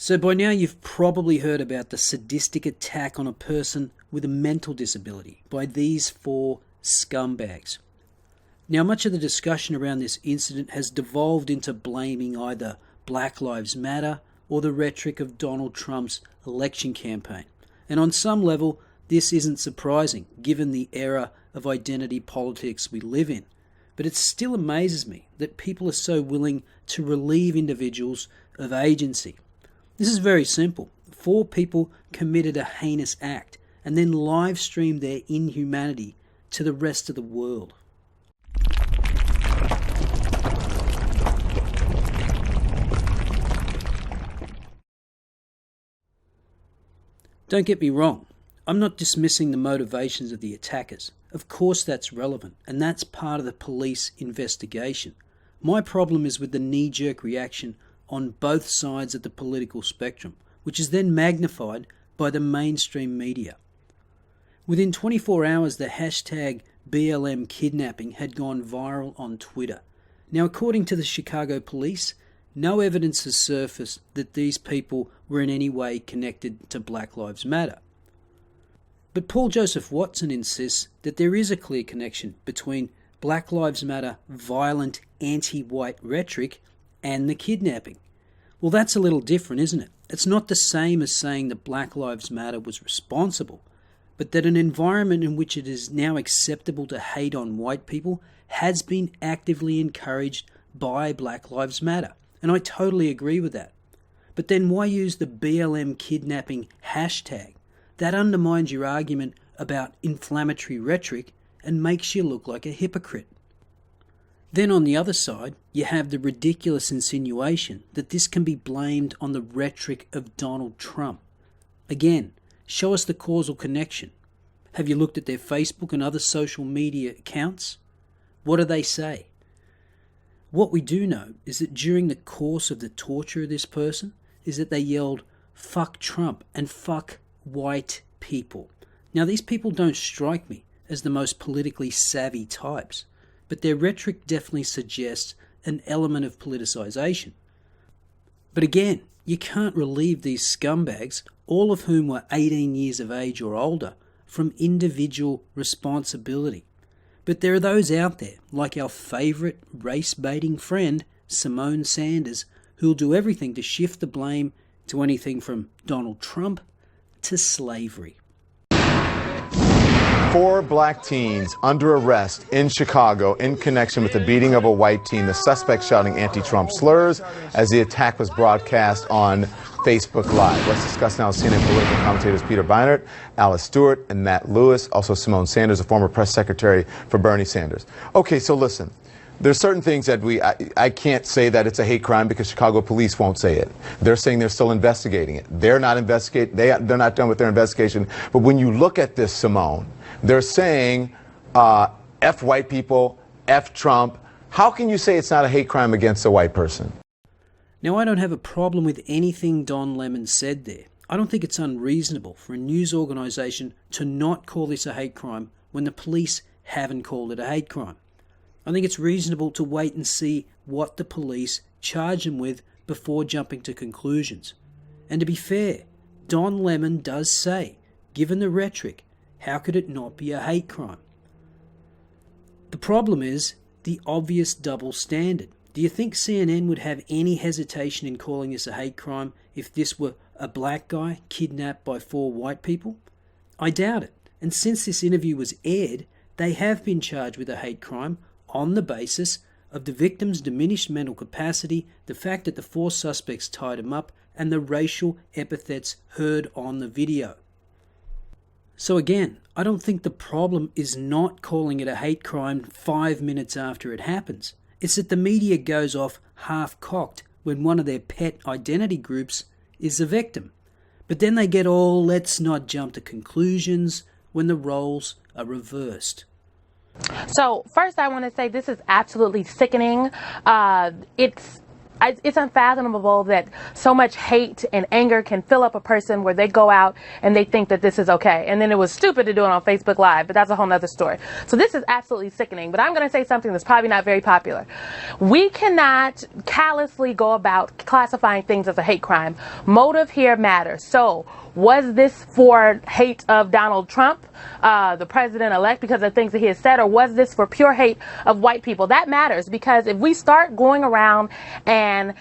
So by now you've probably heard about the sadistic attack on a person with a mental disability by these four scumbags. Now much of the discussion around this incident has devolved into blaming either Black Lives Matter or the rhetoric of Donald Trump's election campaign. And on some level, this isn't surprising given the era of identity politics we live in. But it still amazes me that people are so willing to relieve individuals of agency. This is very simple. Four people committed a heinous act and then live streamed their inhumanity to the rest of the world. Don't get me wrong, I'm not dismissing the motivations of the attackers. Of course that's relevant, and that's part of the police investigation. My problem is with the knee-jerk reaction on both sides of the political spectrum, which is then magnified by the mainstream media. Within 24 hours, the hashtag BLM kidnapping had gone viral on Twitter. Now, according to the Chicago police, no evidence has surfaced that these people were in any way connected to Black Lives Matter. But Paul Joseph Watson insists that there is a clear connection between Black Lives Matter violent anti-white rhetoric and the kidnapping. Well, that's a little different, isn't it? It's not the same as saying that Black Lives Matter was responsible, but that an environment in which it is now acceptable to hate on white people has been actively encouraged by Black Lives Matter. And I totally agree with that. But then why use the BLM kidnapping hashtag? That undermines your argument about inflammatory rhetoric and makes you look like a hypocrite. Then on the other side, you have the ridiculous insinuation that this can be blamed on the rhetoric of Donald Trump. Again, show us the causal connection. Have you looked at their Facebook and other social media accounts? What do they say? What we do know is that during the course of the torture of this person is that they yelled, "Fuck Trump" and "fuck white people." Now these people don't strike me as the most politically savvy types, but their rhetoric definitely suggests an element of politicization. But again, you can't relieve these scumbags, all of whom were 18 years of age or older, from individual responsibility. But there are those out there, like our favourite race-baiting friend, Symone Sanders, who'll do everything to shift the blame to anything from Donald Trump to slavery. 4 black teens under arrest in Chicago in connection with the beating of a white teen. The suspect shouting anti-Trump slurs as the attack was broadcast on Facebook Live. Let's discuss now CNN political commentators Peter Beinart, Alice Stewart, and Matt Lewis. Also Symone Sanders, a former press secretary for Bernie Sanders. Okay, so listen. There's certain things that I can't say that it's a hate crime because Chicago police won't say it. They're saying they're still investigating it. They're not they're not done with their investigation. But when you look at this, Symone, they're saying F white people, F Trump. How can you say it's not a hate crime against a white person? Now, I don't have a problem with anything Don Lemon said there. I don't think it's unreasonable for a news organisation to not call this a hate crime when the police haven't called it a hate crime. I think it's reasonable to wait and see what the police charge him with before jumping to conclusions. And to be fair, Don Lemon does say, given the rhetoric, how could it not be a hate crime? The problem is the obvious double standard. Do you think CNN would have any hesitation in calling this a hate crime if this were a black guy kidnapped by 4 white people? I doubt it. And since this interview was aired, they have been charged with a hate crime on the basis of the victim's diminished mental capacity, the fact that the 4 suspects tied him up, and the racial epithets heard on the video. So again, I don't think the problem is not calling it a hate crime 5 minutes after it happens. It's that the media goes off half-cocked when one of their pet identity groups is the victim. But then they get all let's not jump to conclusions when the roles are reversed. So first I want to say this is absolutely sickening. I it's unfathomable that so much hate and anger can fill up a person where they go out and they think that this is okay. And then it was stupid to do it on Facebook Live, but that's a whole nother story. So this is absolutely sickening. But I'm going to say something that's probably not very popular. We cannot callously go about classifying things as a hate crime. Motive here matters. So was this for hate of Donald Trump, the president-elect, because of things that he has said, or was this for pure hate of white people? That matters, because if we start going around and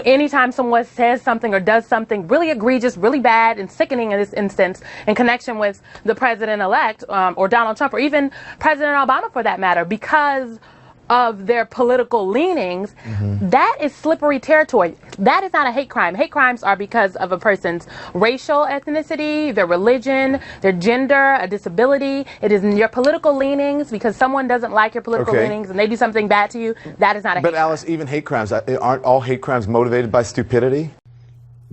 anytime someone says something or does something really egregious, really bad and sickening in this instance in connection with the president-elect or Donald Trump, or even President Obama for that matter, because of their political leanings, that is slippery territory. That is not a hate crime. Hate crimes are because of a person's racial ethnicity, their religion, their gender, a disability. It is your political leanings, because someone doesn't like your political leanings and they do something bad to you. That is not a hate crime. But Alice, even hate crimes, aren't all hate crimes motivated by stupidity?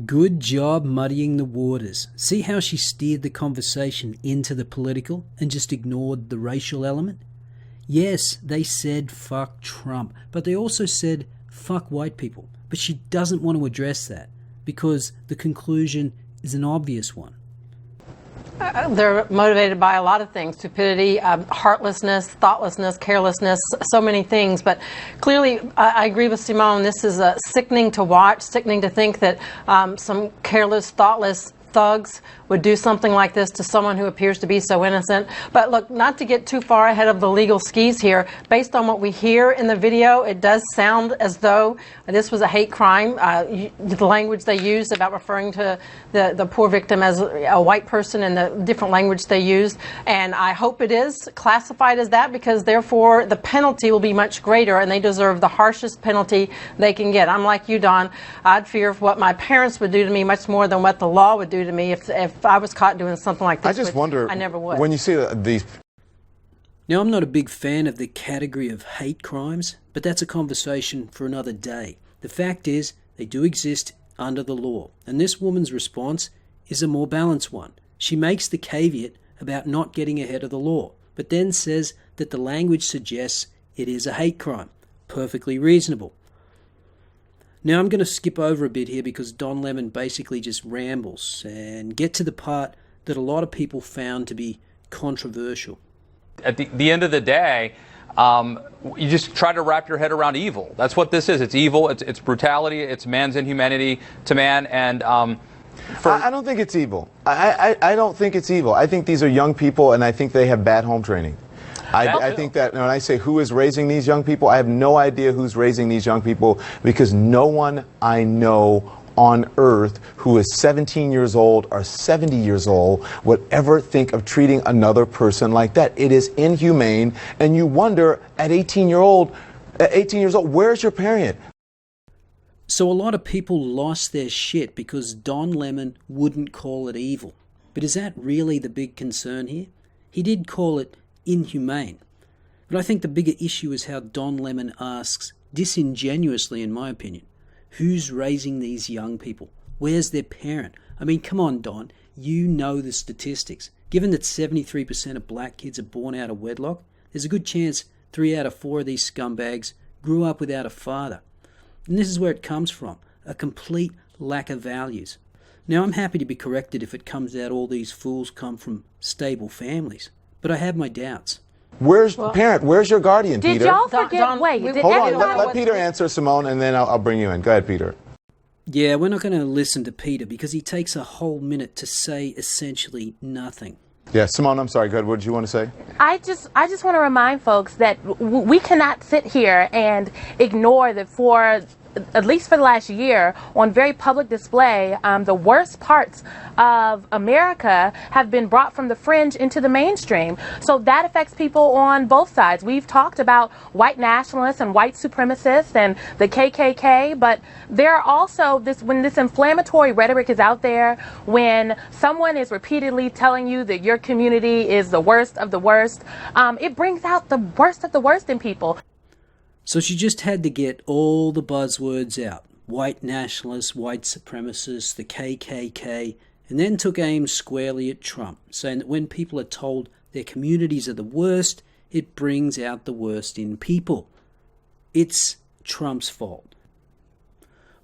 Good job muddying the waters. See how she steered the conversation into the political and just ignored the racial element? Yes, they said fuck Trump, but they also said fuck white people. But she doesn't want to address that because the conclusion is an obvious one. They're motivated by a lot of things: stupidity, heartlessness, thoughtlessness, carelessness, so many things. But clearly, I agree with Simone. This is sickening to watch, sickening to think that some careless, thoughtless thugs would do something like this to someone who appears to be so innocent. But look, not to get too far ahead of the legal skis here, based on what we hear in the video, it does sound as though this was a hate crime. The language they used about referring to the poor victim as a white person and the different language they used. And I hope it is classified as that, because therefore the penalty will be much greater and they deserve the harshest penalty they can get. I'm like you, Don. I'd fear what my parents would do to me much more than what the law would do to me if I was caught doing something like this. I just wonder, I never would. when you see these... Now, I'm not a big fan of the category of hate crimes, but that's a conversation for another day. The fact is, they do exist under the law, and this woman's response is a more balanced one. She makes the caveat about not getting ahead of the law, but then says that the language suggests it is a hate crime. Perfectly reasonable. Now, I'm going to skip over a bit here because Don Lemon basically just rambles and get to the part that a lot of people found to be controversial. At the end of the day, you just try to wrap your head around evil. That's what this is. It's evil. It's brutality. It's man's inhumanity to man. And I don't think it's evil. I don't think it's evil. I think these are young people, and I think they have bad home training. I think that when I say who is raising these young people, I have no idea who's raising these young people, because no one I know on earth who is 17 years old or 70 years old would ever think of treating another person like that. It is inhumane, and you wonder at 18 years old, where's your parent? So a lot of people lost their shit because Don Lemon wouldn't call it evil. But is that really the big concern here? He did call it inhumane. But I think the bigger issue is how Don Lemon asks, disingenuously in my opinion, who's raising these young people? Where's their parent? I mean, come on, Don, you know the statistics. Given that 73% of black kids are born out of wedlock, there's a good chance 3 out of 4 of these scumbags grew up without a father. And this is where it comes from, a complete lack of values. Now, I'm happy to be corrected if it comes out all these fools come from stable families. But I have my doubts. Where's the parent? Where's your guardian, Peter? Did y'all forget? Wait, did hold on. everybody... Let Peter answer, Simone, and then I'll bring you in. Go ahead, Peter. Yeah, we're not going to listen to Peter because he takes a whole minute to say essentially nothing. Yeah, Simone, I'm sorry. Go ahead. What did you want to say? I just want to remind folks that we cannot sit here and ignore that for at least for the last year, on very public display, the worst parts of America have been brought from the fringe into the mainstream. So that affects people on both sides. We've talked about white nationalists and white supremacists and the KKK, but there are also when this inflammatory rhetoric is out there, when someone is repeatedly telling you that your community is the worst of the worst, it brings out the worst of the worst in people. So she just had to get all the buzzwords out. White nationalists, white supremacists, the KKK, and then took aim squarely at Trump, saying that when people are told their communities are the worst, it brings out the worst in people. It's Trump's fault.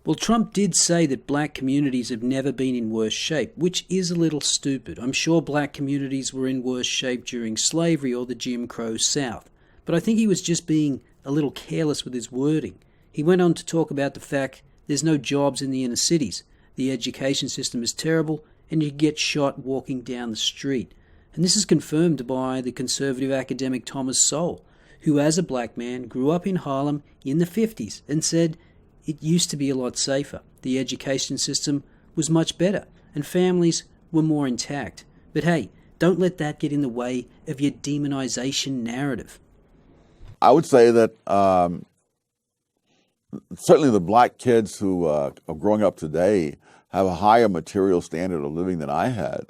Well, Trump did say that black communities have never been in worse shape, which is a little stupid. I'm sure black communities were in worse shape during slavery or the Jim Crow South, but I think he was just being a little careless with his wording. He went on to talk about the fact there's no jobs in the inner cities, the education system is terrible, and you get shot walking down the street. And this is confirmed by the conservative academic Thomas Sowell, who as a black man grew up in Harlem in the 50s and said it used to be a lot safer. The education system was much better and families were more intact. But hey, don't let that get in the way of your demonization narrative. I would say that certainly the black kids who are growing up today have a higher material standard of living than I had.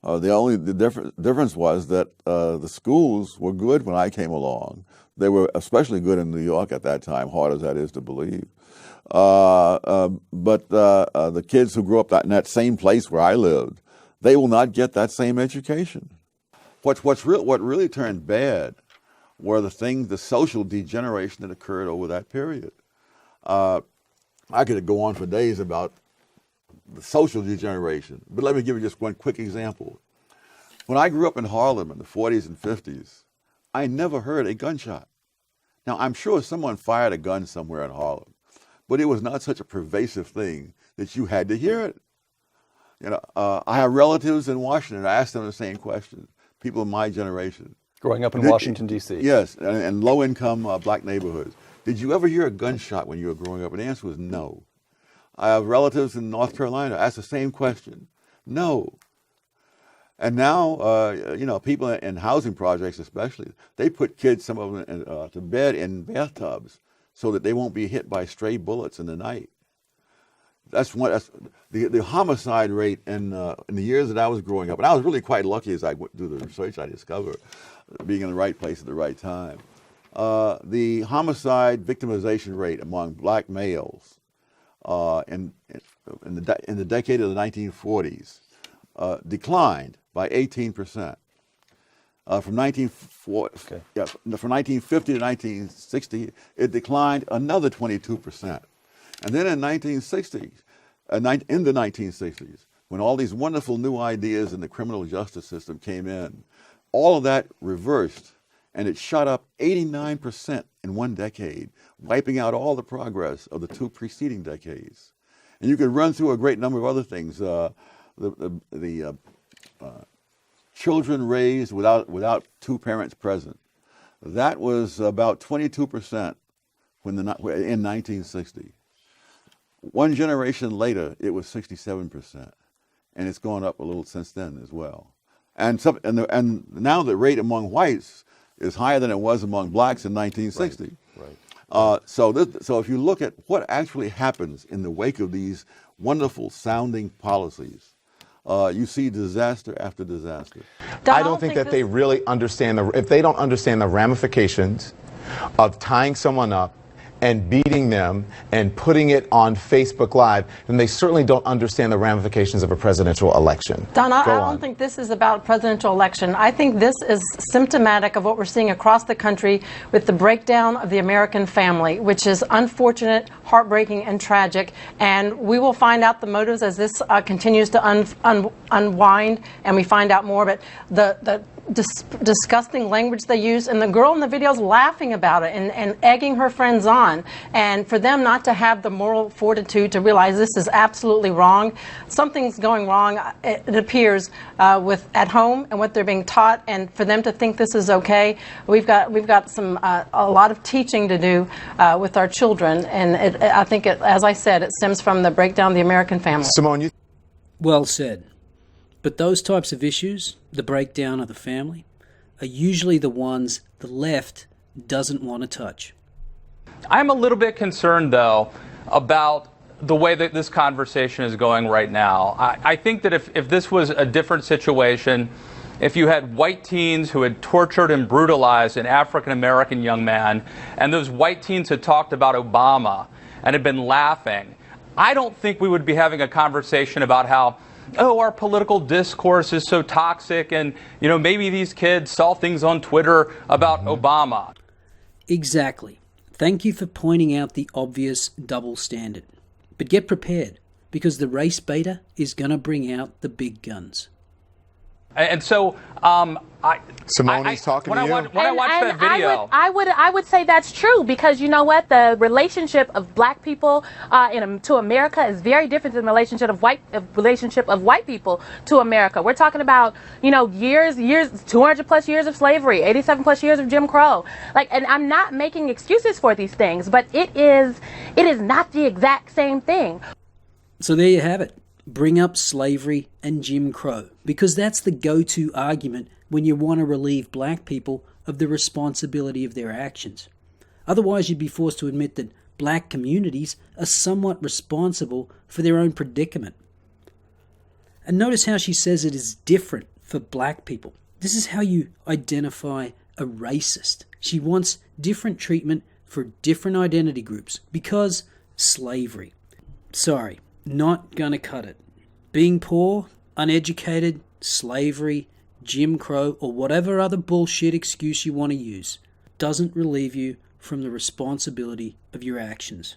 The difference was that the schools were good when I came along. They were especially good in New York at that time, hard as that is to believe. But the kids who grew up in that same place where I lived, they will not get that same education. What really turned bad were the social degeneration that occurred over that period. I could go on for days about the social degeneration, but let me give you just one quick example. When I grew up in Harlem in the 40s and 50s, I never heard a gunshot. Now, I'm sure someone fired a gun somewhere in Harlem, but it was not such a pervasive thing that you had to hear it. I have relatives in Washington. I asked them the same question, people in my generation. Growing up in Washington, D.C. Yes, and low-income black neighborhoods. Did you ever hear a gunshot when you were growing up? And the answer was no. I have relatives in North Carolina. I asked the same question. No. And now, people in housing projects especially, they put kids, some of them, to bed in bathtubs so that they won't be hit by stray bullets in the night. That's the homicide rate in the years that I was growing up. And I was really quite lucky as I went through the research I discovered, being in the right place at the right time. The homicide victimization rate among black males in the decade of the 1940s declined by 18%. From 1950 to 1960, it declined another 22%. And then in the 1960s, when all these wonderful new ideas in the criminal justice system came in, all of that reversed, and it shot up 89% in one decade, wiping out all the progress of the two preceding decades. And you could run through a great number of other things. Children raised without two parents present. That was about 22% in 1960. One generation later, it was 67%, and it's gone up a little since then as well. And now the rate among whites is higher than it was among blacks in 1960. Right. So if you look at what actually happens in the wake of these wonderful sounding policies, you see disaster after disaster. I don't think that they really understand if they don't understand the ramifications of tying someone up and beating them and putting it on Facebook Live, then they certainly don't understand the ramifications of a presidential election. Don, I don't think this is about presidential election. I think this is symptomatic of what we're seeing across the country with the breakdown of the American family, which is unfortunate, heartbreaking, and tragic. And we will find out the motives as this continues to unwind and we find out more. But the disgusting language they use, and the girl in the video is laughing about it and egging her friends on, and for them not to have the moral fortitude to realize this is absolutely wrong. Something's going wrong, it appears, with at home and what they're being taught, and for them to think this is okay, we've got some a lot of teaching to do with our children, and I think as I said, it stems from the breakdown of the American family. Simone, Well said. But those types of issues, the breakdown of the family, are usually the ones the left doesn't want to touch. I'm a little bit concerned, though, about the way that this conversation is going right now. I think that if this was a different situation, if you had white teens who had tortured and brutalized an African-American young man, and those white teens had talked about Obama and had been laughing, I don't think we would be having a conversation about how, oh, our political discourse is so toxic, and maybe these kids saw things on Twitter about Obama. Exactly. Thank you for pointing out the obvious double standard. But get prepared, because the race baiter is going to bring out the big guns. And so, Simone's talking to you. When I watched that video, I would say that's true, because you know what, the relationship of black people to America is very different than the relationship of white people to America. We're talking about, you know, years, 200 plus years of slavery, 87 plus years of Jim Crow. Like, and I'm not making excuses for these things, but it is not the exact same thing. So there you have it. Bring up slavery and Jim Crow, because that's the go-to argument when you want to relieve black people of the responsibility of their actions. Otherwise, you'd be forced to admit that black communities are somewhat responsible for their own predicament. And notice how she says it is different for black people. This is how you identify a racist. She wants different treatment for different identity groups because slavery. Sorry. Not gonna cut it. Being poor, uneducated, slavery, Jim Crow, or whatever other bullshit excuse you want to use doesn't relieve you from the responsibility of your actions.